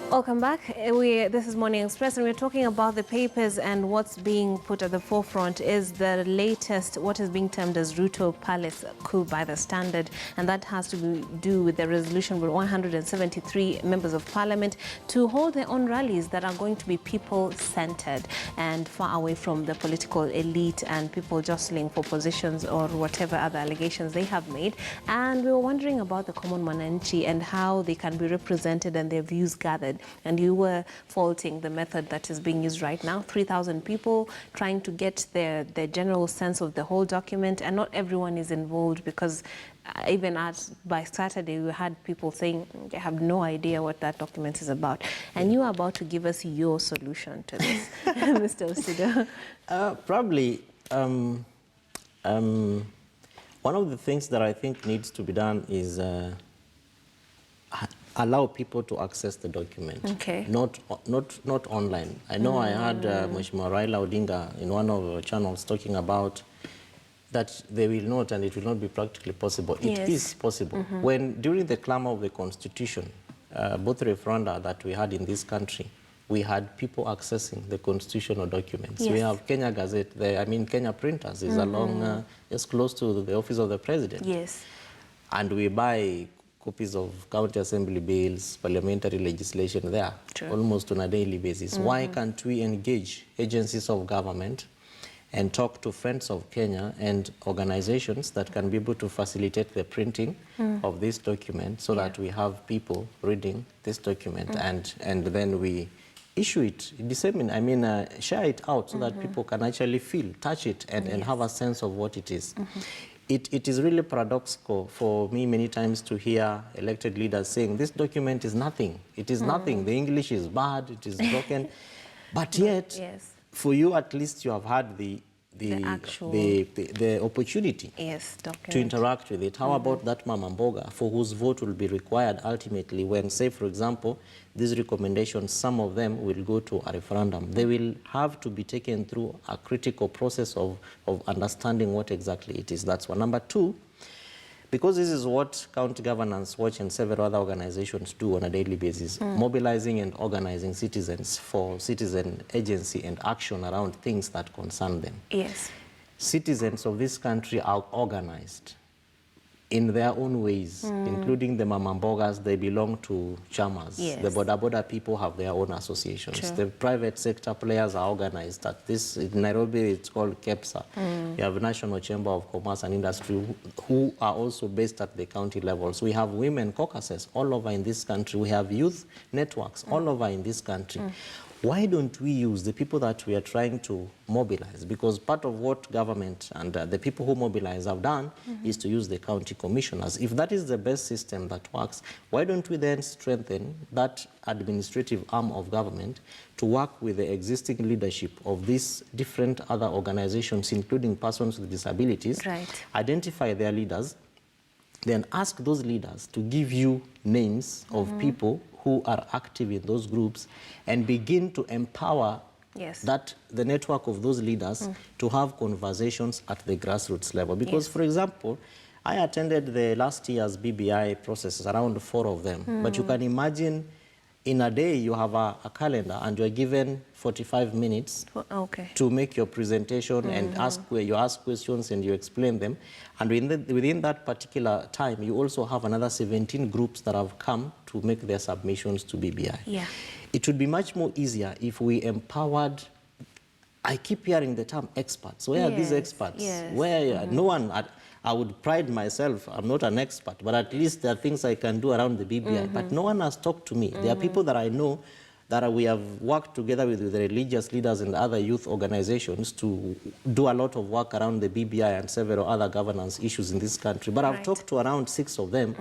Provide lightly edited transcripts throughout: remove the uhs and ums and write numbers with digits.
Welcome back. This is Morning Express, and we're talking about the papers, and what's being put at the forefront is the latest, what is being termed as Ruto Palace coup by the Standard, and that has to do with the resolution with 173 members of parliament to hold their own rallies that are going to be people-centered and far away from the political elite and people jostling for positions or whatever other allegations they have made. And we were wondering about the common mananchi and how they can be represented and their views gathered. And you were faulting the method that is being used right now. 3,000 people trying to get their general sense of the whole document, and not everyone is involved, because even by Saturday we had people saying they have no idea what that document is about. And you are about to give us your solution to this, Mr. Osido. Probably one of the things that I think needs to be done is allow people to access the document, not online. I know I heard Mheshimiwa Raila Odinga in one of our channels talking about that they will not, and it will not be practically possible. It is possible. When during the clamor of the Constitution, both referenda that we had in this country, we had people accessing the constitutional documents. We have Kenya Gazette, Kenya Printers is along, just close to the office of the president. And we buy copies of county assembly bills, parliamentary legislation there, almost on a daily basis. Why can't we engage agencies of government and talk to Friends of Kenya and organizations that can be able to facilitate the printing of this document, so that we have people reading this document, and then we issue it, disseminate, share it out, so that people can actually feel, touch it, and have a sense of what it is. It is really paradoxical for me many times to hear elected leaders saying this document is nothing. It is nothing. The English is bad. It is broken. But yet, for you at least, you have had the opportunity to interact with it. How about that Mama Mboga, for whose vote will be required ultimately when, say, for example, these recommendations, some of them will go to a referendum. They will have to be taken through a critical process of understanding what exactly it is. That's one. Number two, because this is what County Governance Watch and several other organizations do on a daily basis, mobilizing and organizing citizens for citizen agency and action around things that concern them. Citizens of this country are organized in their own ways, including the Mama Mbogas. They belong to chamas. The Boda people have their own associations. The private sector players are organized. At this, in Nairobi, it's called KEPSA. You have National Chamber of Commerce and Industry, who are also based at the county levels. We have women caucuses all over in this country. We have youth networks all over in this country. Why don't we use the people that we are trying to mobilize? Because part of what government and the people who mobilize have done is to use the county commissioners. If that is the best system that works, why don't we then strengthen that administrative arm of government to work with the existing leadership of these different other organizations, including persons with disabilities, identify their leaders, then ask those leaders to give you names of people who are active in those groups, and begin to empower the network of those leaders to have conversations at the grassroots level. Because, for example, I attended the last year's BBI processes, around 4 of them. But you can imagine, in a day, you have a calendar, and you're given 45 minutes to make your presentation and you ask questions and you explain them. And within that particular time, you also have another 17 groups that have come to make their submissions to BBI. It would be much more easier if we empowered. I keep hearing the term experts. Where are these experts? Where no one... I would pride myself, I'm not an expert, but at least there are things I can do around the BBI. But no one has talked to me. There are people that I know that we have worked together with the religious leaders and other youth organizations to do a lot of work around the BBI and several other governance issues in this country. But I've talked to around 6 of them,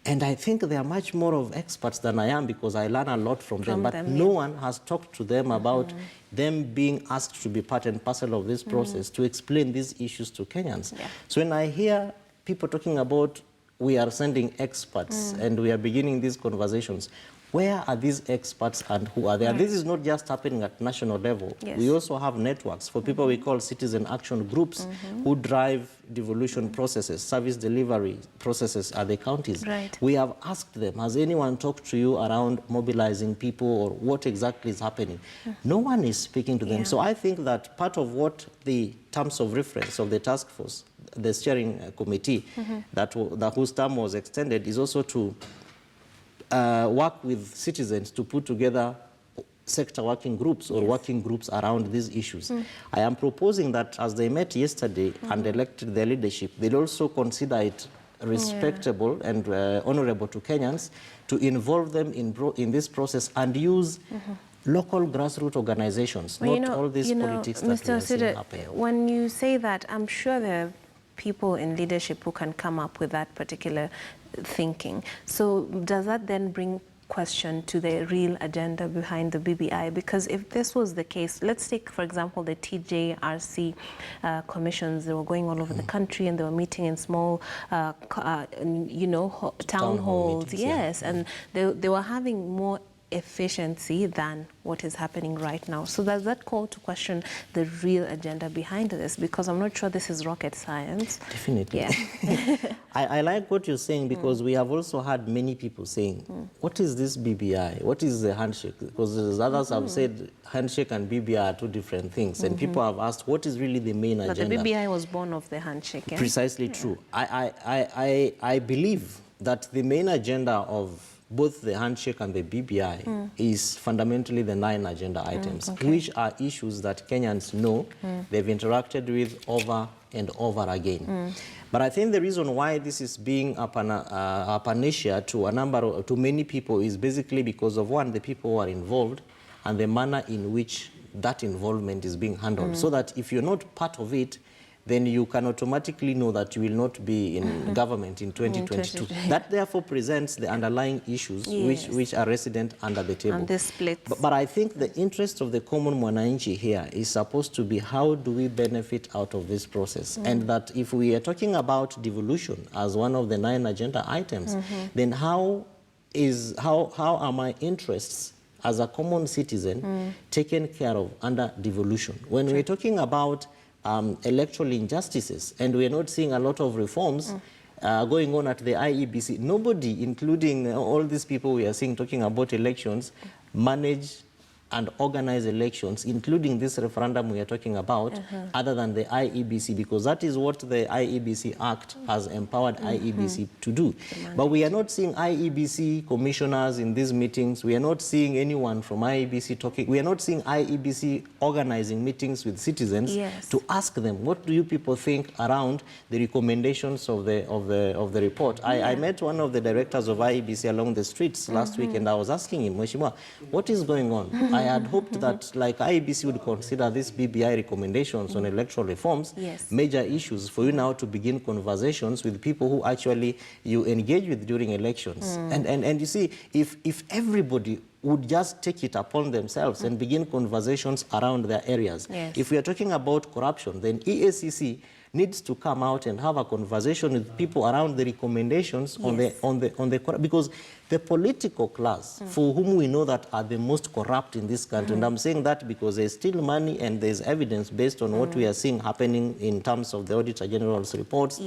and I think they are much more of experts than I am, because I learn a lot from them. But no one has talked to them about them being asked to be part and parcel of this process to explain these issues to Kenyans. So when I hear people talking about we are sending experts and we are beginning these conversations, where are these experts and who are there? This is not just happening at national level. Yes. We also have networks for people we call citizen action groups who drive devolution processes, service delivery processes at the counties. Right. We have asked them, has anyone talked to you around mobilizing people or what exactly is happening? No one is speaking to them. So I think that part of what the terms of reference of the task force, the steering committee, whose term was extended, is also to work with citizens to put together sector working groups or working groups around these issues. I am proposing that as they met yesterday and elected their leadership, they'll also consider it respectable and honorable to Kenyans to involve them in this process and use local grassroots organizations, well, not all these politics that we are seeing happening. When you say that, I'm sure there are people in leadership who can come up with that particular thinking. So does that then bring question to the real agenda behind the BBI? Because if this was the case, let's take, for example, the TJRC commissions. They were going all over the country and they were meeting in small, you know, town halls. Meetings, yes, and they were having more efficiency than what is happening right now. So does that call to question the real agenda behind this? Because I'm not sure this is rocket science. Definitely. Yeah. I like what you're saying because we have also had many people saying, what is this BBI? What is the handshake? Because others have said handshake and BBI are two different things. And people have asked, what is really the main agenda? But the BBI was born of the handshake. Eh? Precisely true. I believe that the main agenda of both the handshake and the BBI is fundamentally the 9 agenda items, which are issues that Kenyans know they've interacted with over and over again. But I think the reason why this is being a panacea to many people is basically because of, one, the people who are involved and the manner in which that involvement is being handled. So that if you're not part of it, then you can automatically know that you will not be in government in 2022. That therefore presents the underlying issues which are resident under the table. And this splits. But I think the interest of the common mwananchi here is supposed to be how do we benefit out of this process? And that if we are talking about devolution as one of the 9 agenda items, then how are my interests as a common citizen taken care of under devolution? When we're talking about electoral injustices, and we're not seeing a lot of reforms going on at the IEBC. Nobody, including all these people we are seeing talking about elections, manage and organize elections, including this referendum we are talking about, other than the IEBC, because that is what the IEBC Act has empowered IEBC to do. But we are not seeing IEBC commissioners in these meetings. We are not seeing anyone from IEBC talking. We are not seeing IEBC organizing meetings with citizens to ask them, what do you people think around the recommendations of the report? I met one of the directors of IEBC along the streets last week, and I was asking him, Mheshimiwa, what is going on? I had hoped that, like, IEBC would consider these BBI recommendations on electoral reforms major issues for you now to begin conversations with people who actually you engage with during elections. And you see, if everybody would just take it upon themselves and begin conversations around their areas. If we are talking about corruption, then EACC needs to come out and have a conversation with people around the recommendations on the because the political class, for whom we know that are the most corrupt in this country, and I'm saying that because there's still money and there's evidence based on what we are seeing happening in terms of the Auditor General's reports.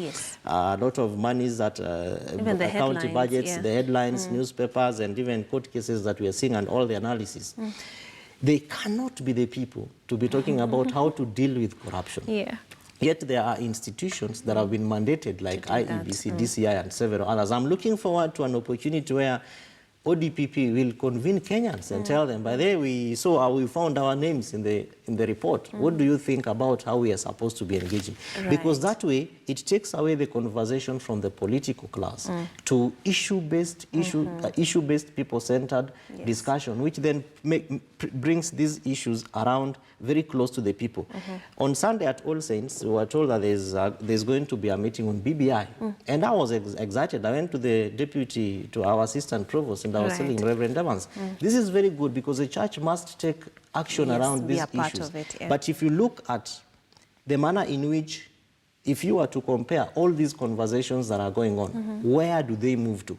A lot of monies that county budgets, the headlines, newspapers, and even court cases that we are seeing, and all the analysis. They cannot be the people to be talking about how to deal with corruption. Yet there are institutions that have been mandated, like IEBC, DCI, and several others. I'm looking forward to an opportunity where ODPP will convene Kenyans and tell them, by the way, we found our names in the report. What do you think about how we are supposed to be engaging? Because that way, it takes away the conversation from the political class to issue-based, issue-based, people-centered discussion, which then brings these issues around very close to the people. On Sunday at All Saints, we were told that there's going to be a meeting on BBI. And I was excited. I went to our assistant provost, and I was telling Reverend Evans, this is very good because the church must take action around these issues. But if you look at the manner in which, if you were to compare all these conversations that are going on, where do they move to?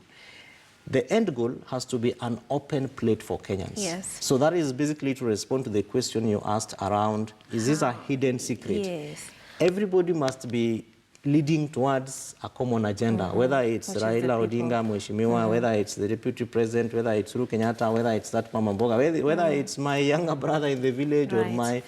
The end goal has to be an open plate for Kenyans. Yes. So that is basically to respond to the question you asked around, is this a hidden secret? Yes. Everybody must be leading towards a common agenda, whether it's Raila Odinga, Mheshimiwa, whether it's the deputy president, whether it's Uhuru Kenyatta, whether it's that Mama Mboga, whether it's my younger brother in the village or my...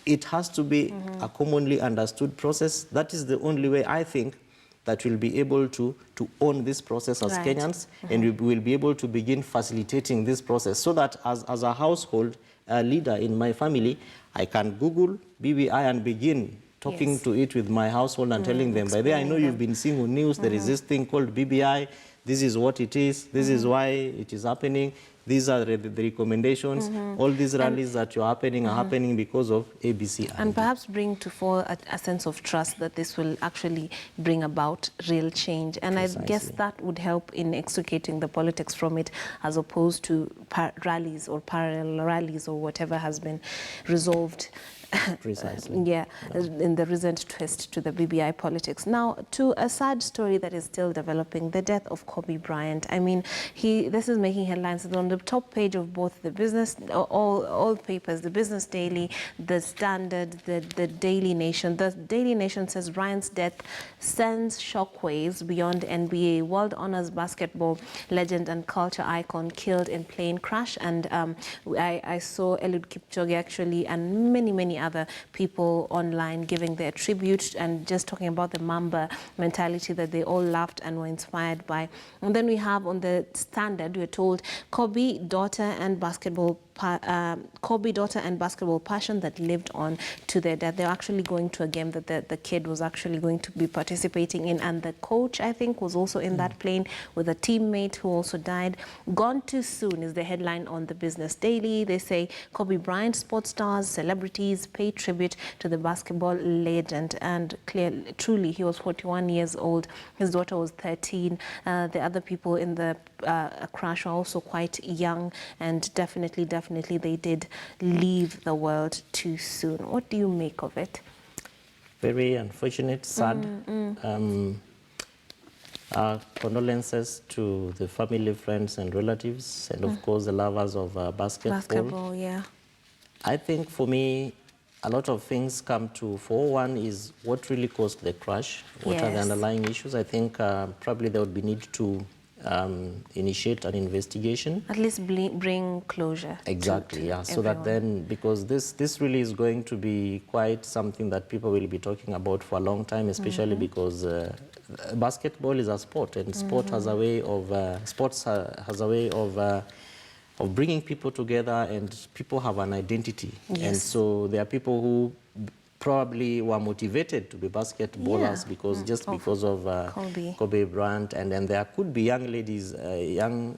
It has to be a commonly understood process. That is the only way, I think, that we'll be able to own this process as Kenyans, and we will be able to begin facilitating this process so that as a household leader in my family, I can Google BBI and begin talking to it with my household and telling them, by the way, I know you've been seeing on news, there is this thing called BBI, this is what it is, this is why it is happening, these are the recommendations, all these rallies that are happening because of ABC. And perhaps bring to fore a sense of trust that this will actually bring about real change. And I guess that would help in extricating the politics from it, as opposed to rallies or parallel rallies or whatever has been resolved. Precisely. In the recent twist to the BBI politics. Now, to a sad story that is still developing, the death of Kobe Bryant. I mean, this is making headlines. It's on the top page of both the business, all papers, the Business Daily, the Standard, the Daily Nation. The Daily Nation says Bryant's death sends shockwaves beyond NBA. World honors basketball legend and culture icon killed in plane crash. And I saw Eliud Kipchoge actually, and many other people online giving their tribute and just talking about the Mamba mentality that they all loved and were inspired by. And then we have on the Standard, we're told Kobe, daughter and basketball passion that lived on to their death. They're actually going to a game that the kid was actually going to be participating in, and the coach, I think, was also in that plane with a teammate who also died. Gone too soon is the headline on the Business Daily. They say Kobe Bryant, sports stars, celebrities pay tribute to the basketball legend, and clearly, truly, he was 41 years old. His daughter was 13. The other people in the crash are also quite young, and definitely they did leave the world too soon. What do you make of it? Very unfortunate, sad. Condolences to the family, friends, and relatives, and of course the lovers of basketball. I think for me, a lot of things come to fore. One is what really caused the crash. What are the underlying issues? I think probably there would be need to initiate an investigation. At least bring closure. Exactly, to so that then, because this really is going to be quite something that people will be talking about for a long time, especially because basketball is a sport, and sport has a way of sports has a way of bringing people together, and people have an identity. And so there are people who probably were motivated to be basketballers because because of Kobe Bryant, and then there could be young ladies, young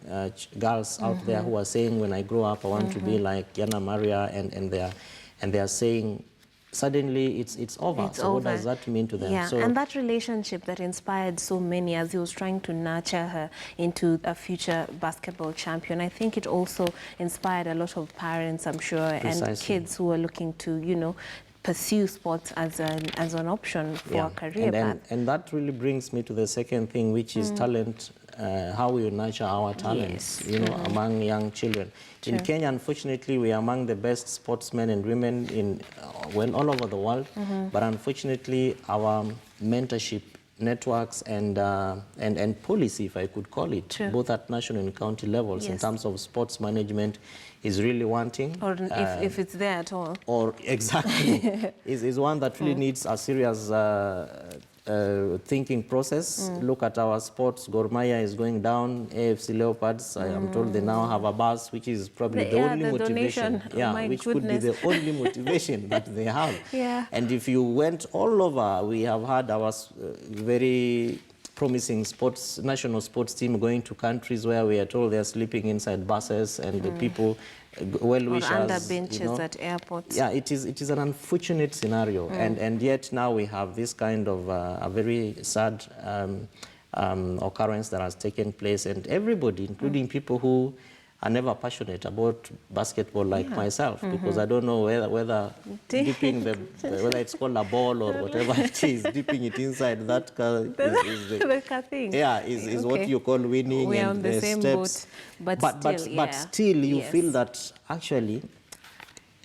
girls out there who are saying, when I grow up, I want to be like Yana Maria, and they are saying, suddenly it's over. So what does that mean to them? So, and that relationship that inspired so many as he was trying to nurture her into a future basketball champion, I think it also inspired a lot of parents, I'm sure, and kids who are looking to, you know, pursue sports as an option for a career path. And that really brings me to the second thing, which is talent, how we nurture our talents, you know, among young children. In Kenya, unfortunately, we are among the best sportsmen and women in all over the world, but unfortunately, our mentorship networks and policy, if I could call it, both at national and county levels, in terms of sports management, is really wanting. Or if it's there at all. Or exactly, is one that really needs a serious thinking process. Look at our sports. Gor Mahia is going down. AFC Leopards, I am told they now have a bus, which is probably the only motivation. Which could be the only motivation that they have. And if you went all over, we have had our very promising national sports team going to countries where we are told they are sleeping inside buses, and the people, well-wishers, or under benches at airports. It is an unfortunate scenario, and yet now we have this kind of a very sad occurrence that has taken place, and everybody, including people who are never passionate about basketball like myself, because I don't know whether dipping whether it's called a ball or whatever it is, dipping it inside that car is what you call winning. We are and on the same steps. boat, but still you feel that actually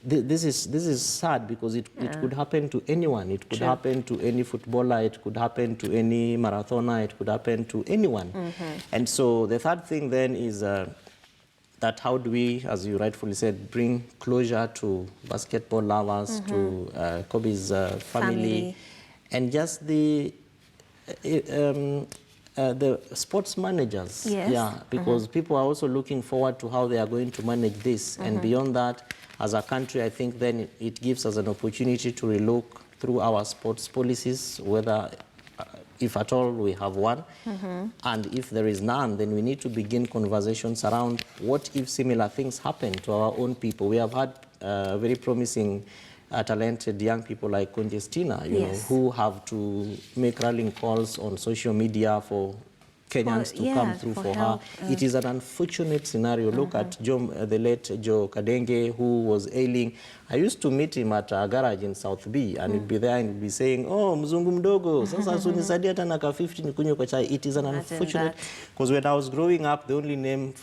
this is sad, because it could happen to anyone. It could happen to any footballer, it could happen to any marathoner, it could happen to anyone. And so the third thing then is that how do we, as you rightfully said, bring closure to basketball lovers, to Kobe's family, and just the sports managers. Because people are also looking forward to how they are going to manage this. And beyond that, as a country, I think then it gives us an opportunity to relook through our sports policies, whether, if at all, we have one. And if there is none, then we need to begin conversations around what if similar things happen to our own people. We have had very promising, talented young people like Conjestina, you know, who have to make rallying calls on social media for Kenyans to come through for her. It is an unfortunate scenario. Look at the late Joe Kadenge, who was ailing. I used to meet him at a garage in South B, and he'd be there and he'd be saying, "Oh, mzungu mdogo, sasa sunisadia hata na ka 50 nikunywe kwa chai." It is an unfortunate, because when I was growing up, the only name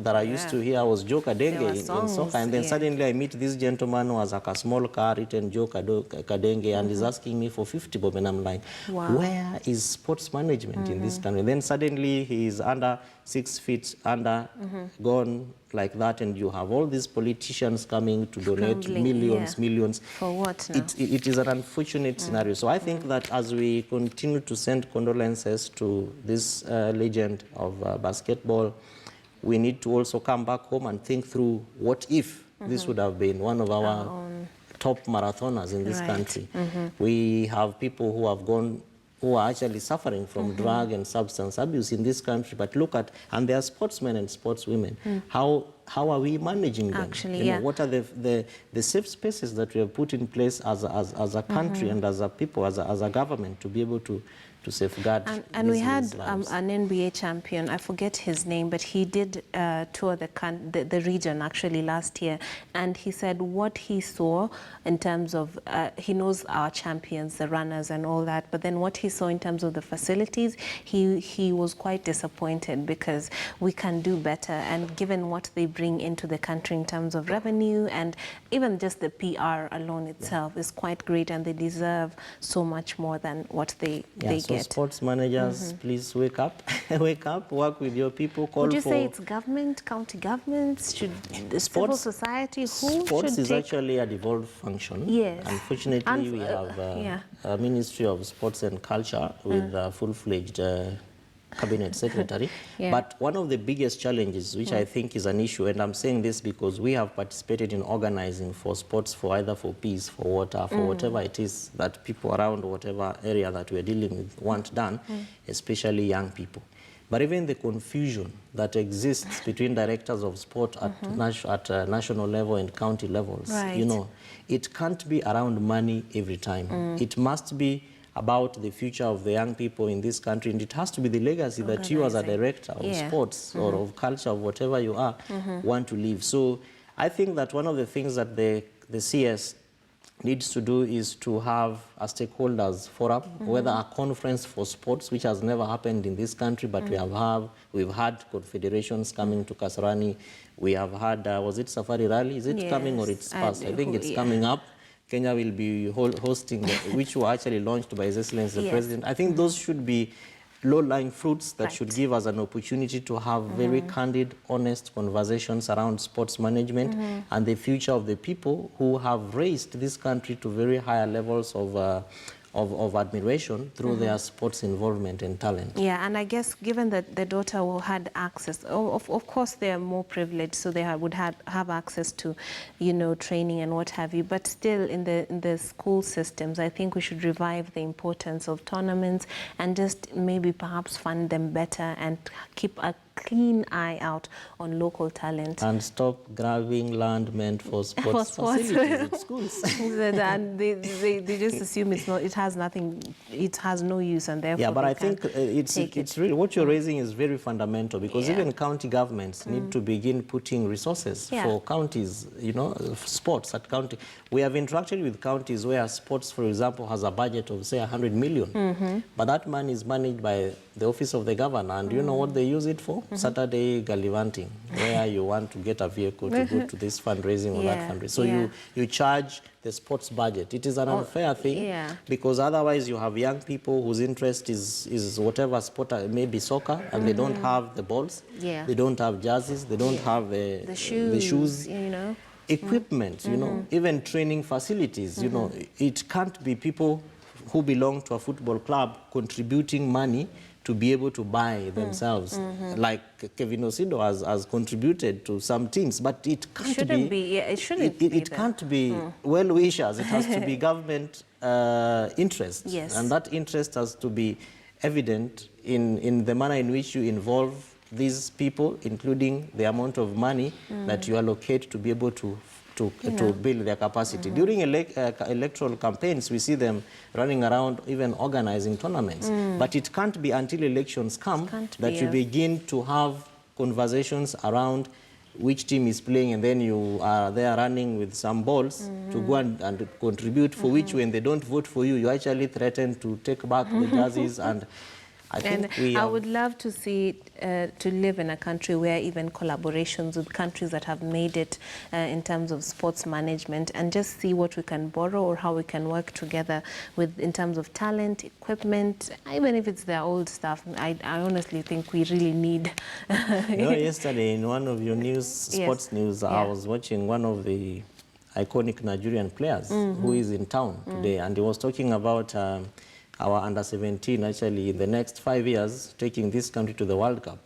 that I used to hear was Joe Kadenge in soccer, and then suddenly I meet this gentleman who has like a small car written Joe Kadenge, and he's asking me for 50 bob, and I'm like, where is sports management in this country? Then suddenly he is under 6 feet under, gone like that, and you have all these politicians coming to donate millions. For what now? It is an unfortunate scenario. So I think that as we continue to send condolences to this legend of basketball, we need to also come back home and think through what if this would have been one of our top marathoners in this country. We have people who have gone, who are actually suffering from drug and substance abuse in this country. But look at, and they are sportsmen and sportswomen. How are we managing them? Actually, you know, what are the safe spaces that we have put in place as a country and as a people, as a government, to be able to safeguard and we had lives. An NBA champion, I forget his name, but he did tour the region actually last year, and he said what he saw in terms of, he knows our champions, the runners and all that, but then what he saw in terms of the facilities, he was quite disappointed, because we can do better, and given what they bring into the country in terms of revenue, and even just the PR alone itself is quite great, and they deserve so much more than what they get. Sports managers, please wake up, wake up, work with your people. Would you say it's government, county governments, should the civil society, who sports should is actually a devolved function. Yes. Unfortunately, we have a Ministry of Sports and Culture with a full-fledged cabinet secretary. But one of the biggest challenges, which I think is an issue, and I'm saying this because we have participated in organizing for sports, for either for peace, for water, for whatever it is that people around whatever area that we're dealing with want done, especially young people. But even the confusion that exists between directors of sport at national level and county levels, you know, it can't be around money every time. It must be about the future of the young people in this country, and it has to be the legacy that you as a director of sports or of culture, of whatever you are, want to leave. So I think that one of the things that the CS needs to do is to have a stakeholders forum, whether a conference for sports, which has never happened in this country, but we've had confederations coming to Kasarani. We have had, was it Safari Rally? Is it coming or it's past? I think it's coming up. Kenya will be hosting, which were actually launched by His Excellency the President. I think those should be low-lying fruits that should give us an opportunity to have very candid, honest conversations around sports management and the future of the people who have raised this country to very higher levels of admiration through their sports involvement and talent. Yeah, and I guess given that the daughter had access, of course they are more privileged, so they would have access to, you know, training and what have you. But still, in the school systems, I think we should revive the importance of tournaments and just maybe perhaps fund them better and keep a keen eye out on local talent. And stop grabbing land meant for sports facilities at schools. And they just assume it has nothing, it has no use, and therefore. Yeah, but I think it's really what you're raising is very fundamental, because even county governments need to begin putting resources for counties, you know, sports at county. We have interacted with counties where sports, for example, has a budget of say 100 million, but that money is managed by the office of the governor, and you know what they use it for? Saturday gallivanting, where you want to get a vehicle to go to this fundraising or that fundraising. So you charge the sports budget. It is an unfair thing, because otherwise you have young people whose interest is whatever sport, maybe soccer, and they don't have the balls, they don't have jerseys, they don't have the shoes, you know, equipment, you know, even training facilities, you know. It can't be people who belong to a football club contributing money to be able to buy themselves, like Kevin Osido has contributed to some teams, but it can't be. It can't be well-wishers. It has to be government interest, and that interest has to be evident in the manner in which you involve these people, including the amount of money that you allocate to be able to build their capacity. During electoral campaigns, we see them running around, even organizing tournaments. But it can't be until elections come that you begin to have conversations around which team is playing, and then you are there running with some balls to go and contribute, for which when they don't vote for you, you actually threaten to take back the jerseys. And I would love to see to live in a country where even collaborations with countries that have made it in terms of sports management, and just see what we can borrow or how we can work together with in terms of talent, equipment, even if it's their old stuff. I honestly think we really need. You know, yesterday in one of your news, sports news, I was watching one of the iconic Nigerian players who is in town today, and he was talking about our under-17 actually in the next 5 years taking this country to the World Cup.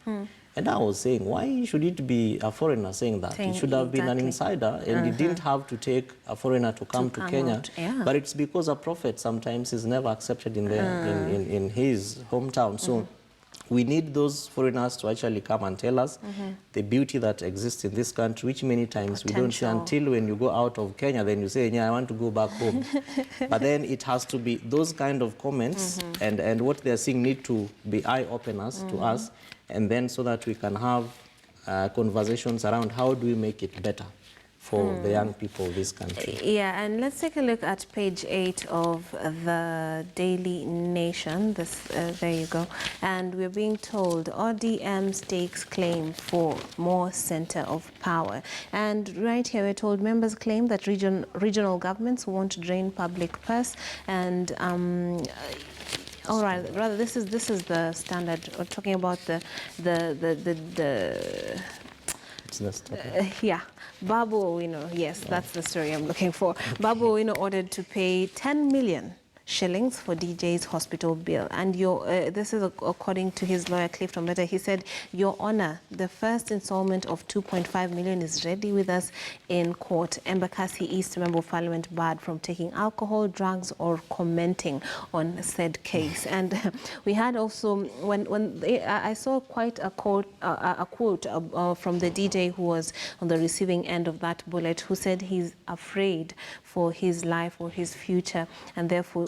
And I was saying, why should it be a foreigner saying that? It should have been an insider, and it didn't have to take a foreigner to come to Kenya. But it's because a prophet sometimes is never accepted in his hometown. So we need those foreigners to actually come and tell us the beauty that exists in this country, which many times we don't see until when you go out of Kenya, then you say, yeah, I want to go back home. But then it has to be those kind of comments, and what they're seeing need to be eye-openers to us, and then so that we can have conversations around how do we make it better for the young people of this country. Yeah, and let's take a look at page 8 of the Daily Nation. There you go. And we're being told ODM stakes claim for more center of power. And right here we're told members claim that regional governments won't drain public purse. And all right, rather this is the standard. We're talking about the yeah, Babu Owino, yes, that's the story I'm looking for. Babu Owino ordered to pay 10 million shillings for DJ's hospital bill. And this is according to his lawyer, Clifton Better. He said, Your Honor, the first installment of 2.5 million is ready with us in court. Embakasi East Member of Parliament barred from taking alcohol, drugs, or commenting on said case. And we had also, I saw quite a quote from the DJ who was on the receiving end of that bullet, who said he's afraid for his life or his future, and therefore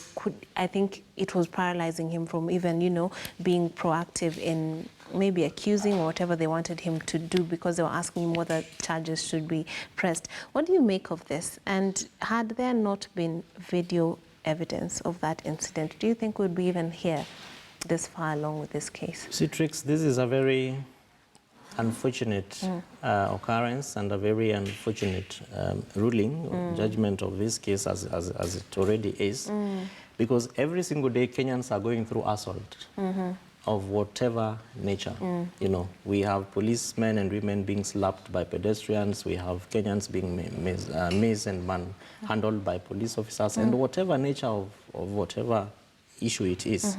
I think it was paralyzing him from even, being proactive in maybe accusing or whatever they wanted him to do, because they were asking him whether charges should be pressed. What do you make of this? And had there not been video evidence of that incident, do you think we'd be even here this far along with this case? See, Trix, this is a very unfortunate occurrence and a very unfortunate ruling, judgment of this case as it already is, because every single day Kenyans are going through assault of whatever nature. We have policemen and women being slapped by pedestrians, we have Kenyans being mazed and manhandled by police officers, and whatever nature of whatever issue it is.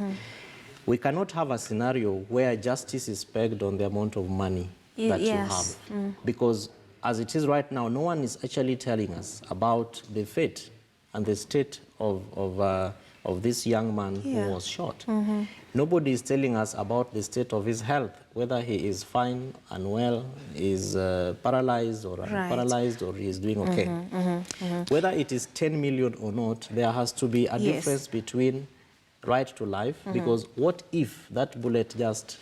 We cannot have a scenario where justice is pegged on the amount of money that you have. Because as it is right now, no one is actually telling us about the fate and the state of of this young man who was shot. Nobody is telling us about the state of his health, whether he is fine, unwell, is paralyzed or unparalyzed, or he is doing okay. Whether it is 10 million or not, there has to be a difference between right to life, because what if that bullet just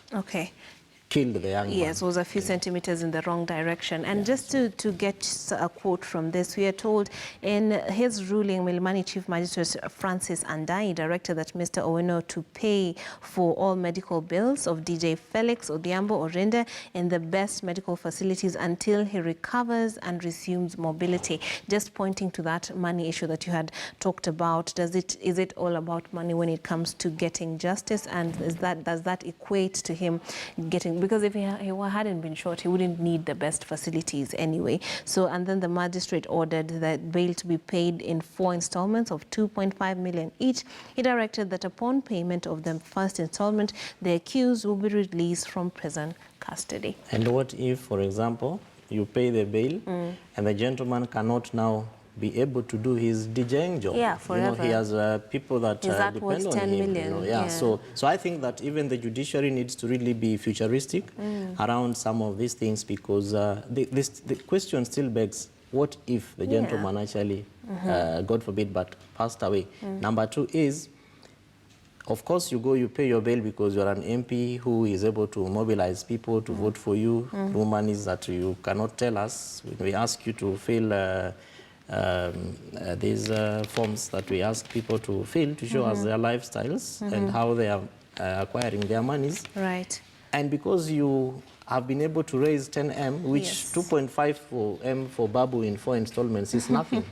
killed the young man? Yes, was a few centimeters in the wrong direction. And just to get a quote from this, we are told in his ruling, Milimani Chief Magistrate Francis Andai directed that Mr. Owino to pay for all medical bills of DJ Felix Odhiambo Orinde in the best medical facilities until he recovers and resumes mobility. Just pointing to that money issue that you had talked about, is it all about money when it comes to getting justice? And does that equate to him getting, because if he hadn't been shot, he wouldn't need the best facilities anyway. So, and then the magistrate ordered that bail to be paid in 4 installments of 2.5 million each. He directed that upon payment of the first installment, the accused will be released from prison custody. And what if, for example, you pay the bail and the gentleman cannot now be able to do his DJing job? Yeah, forever. He has people that depend on 10 him. million. So I think that even the judiciary needs to really be futuristic around some of these things, because the question still begs, what if the gentleman actually, God forbid, but passed away? Number 2 is, of course, you pay your bail because you're an MP who is able to mobilize people to vote for you. The monies that you cannot tell us when we ask you to fill these forms that we ask people to fill to show us their lifestyles and how they are acquiring their monies. Right. And because you have been able to raise 10M, which 2.5 for M for Babu in 4 installments is nothing.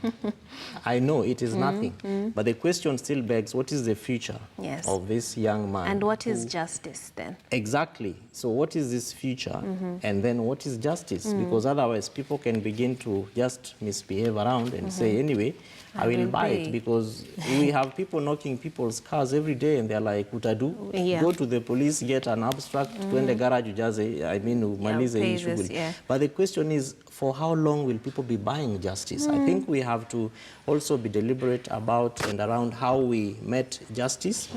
I know it is nothing. But the question still begs, what is the future of this young man? And what is justice then? Exactly. So what is this future? And then what is justice? Because otherwise people can begin to just misbehave around and say, anyway, I will buy it, because we have people knocking people's cars every day and they're like, utadu, go to the police, get an abstract, when the garage ujaze, I mean, umalize issue. But the question is, for how long will people be buying justice? I think we have to also be deliberate about and around how we met justice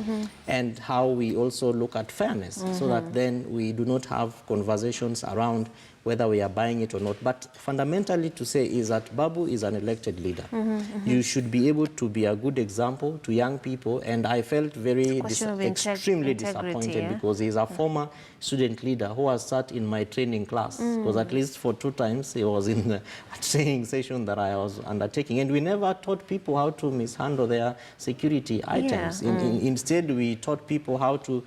and how we also look at fairness, so that then we do not have conversations around whether we are buying it or not. But fundamentally to say is that Babu is an elected leader. You should be able to be a good example to young people, and I felt very extremely disappointed because he is a former student leader who has sat in my training class, because at least for 2 times he was in the training session that I was undertaking, and we never taught people how to mishandle their security items. Instead, we taught people how to,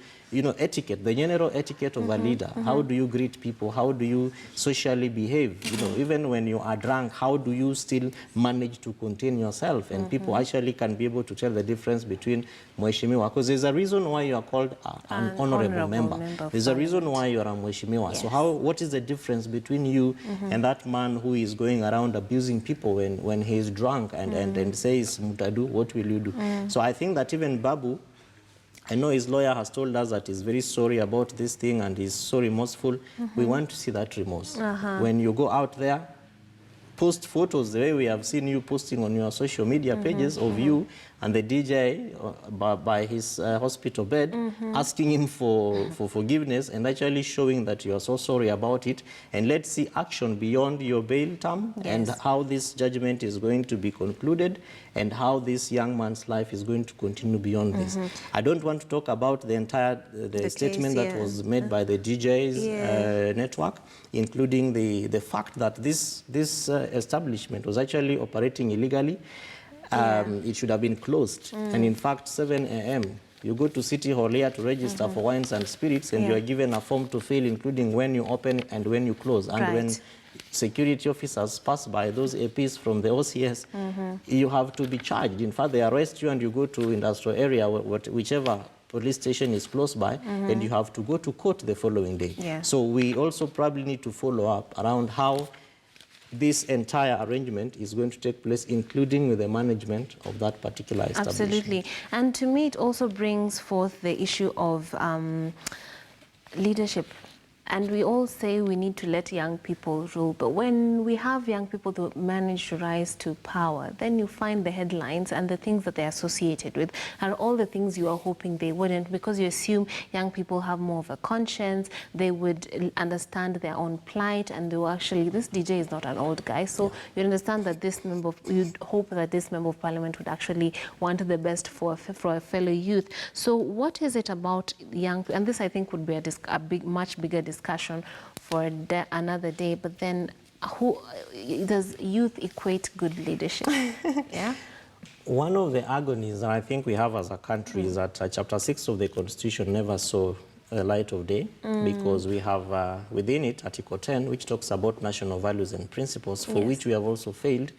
etiquette, the general etiquette of a leader. How do you greet people? How do you socially behave? Even when you are drunk, how do you still manage to contain yourself? And people actually can be able to tell the difference between Mheshimiwa, because there's a reason why you are called an honorable member. There's a reason why you are a Mheshimiwa. So what is the difference between you and that man who is going around abusing people when he is drunk and says, Mutadu, what will you do? So I think that even Babu, I know his lawyer has told us that he's very sorry about this thing and he's so remorseful. We want to see that remorse. When you go out there, post photos the way we have seen you posting on your social media pages of you and the DJ by his hospital bed, asking him for forgiveness and actually showing that you are so sorry about it. And let's see action beyond your bail term and how this judgment is going to be concluded and how this young man's life is going to continue beyond this. I don't want to talk about the entire statement that was made by the DJ's network, including the fact that this establishment was actually operating illegally. It should have been closed. And in fact, 7 a.m., you go to City Hall here to register for wines and spirits, and you are given a form to fill, including when you open and when you close. And when security officers pass by, those APs from the OCS, you have to be charged. In fact, they arrest you and you go to industrial area, whichever police station is close by, and you have to go to court the following day. So we also probably need to follow up around how this entire arrangement is going to take place, including with the management of that particular establishment. Absolutely. And to me, it also brings forth the issue of leadership And we all say we need to let young people rule, but when we have young people that manage to rise to power, then you find the headlines and the things that they're associated with are all the things you are hoping they wouldn't, because you assume young people have more of a conscience, they would understand their own plight, and they will actually, this DJ is not an old guy, so you understand that this member, you'd hope that this member of parliament would actually want the best for a fellow youth. So what is it about young, and this I think would be a much bigger discussion for another day, but then who does youth equate good leadership? Yeah. One of the agonies that I think we have as a country is that Chapter 6 of the Constitution never saw the light of day, because we have within it Article 10, which talks about national values and principles, for which we have also failed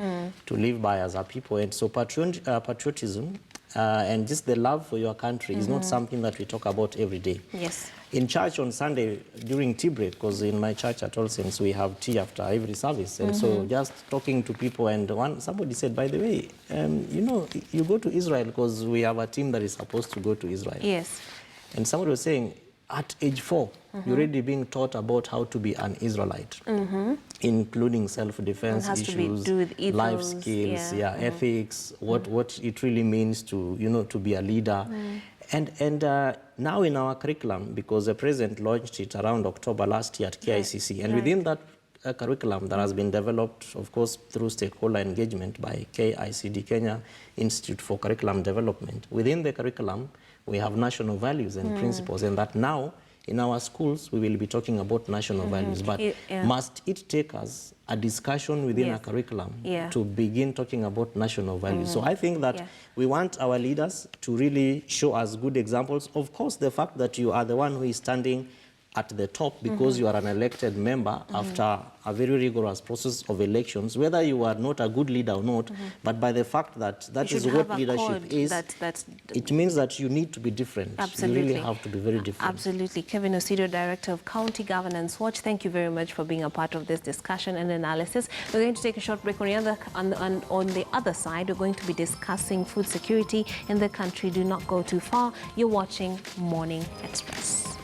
to live by as a people. And so patriotism and just the love for your country is not something that we talk about every day. Yes. In church on Sunday during tea break, because in my church at All Saints we have tea after every service, and so just talking to people, and somebody said, by the way, you know, you go to Israel, because we have a team that is supposed to go to Israel. Yes. And somebody was saying, at age 4, you're already being taught about how to be an Israelite, including self-defense issues, life skills, ethics, what it really means to, you know, to be a leader. And now in our curriculum, because the president launched it around October last year at KICC, and within that curriculum that has been developed, of course, through stakeholder engagement by KICD, Kenya Institute for Curriculum Development. Within the curriculum, we have national values and principles, and that now in our schools we will be talking about national values. But must it take us a discussion within a curriculum to begin talking about national values? So I think that we want our leaders to really show us good examples. Of course, the fact that you are the one who is standing at the top because you are an elected member after a very rigorous process of elections, whether you are not a good leader or not, but by the fact that that is what leadership is, it means that you need to be different. Absolutely. You really have to be very different. Absolutely. Kevin Osido, Director of County Governance Watch, thank you very much for being a part of this discussion and analysis. We're going to take a short break. On the other side, we're going to be discussing food security in the country. Do not go too far. You're watching Morning Express.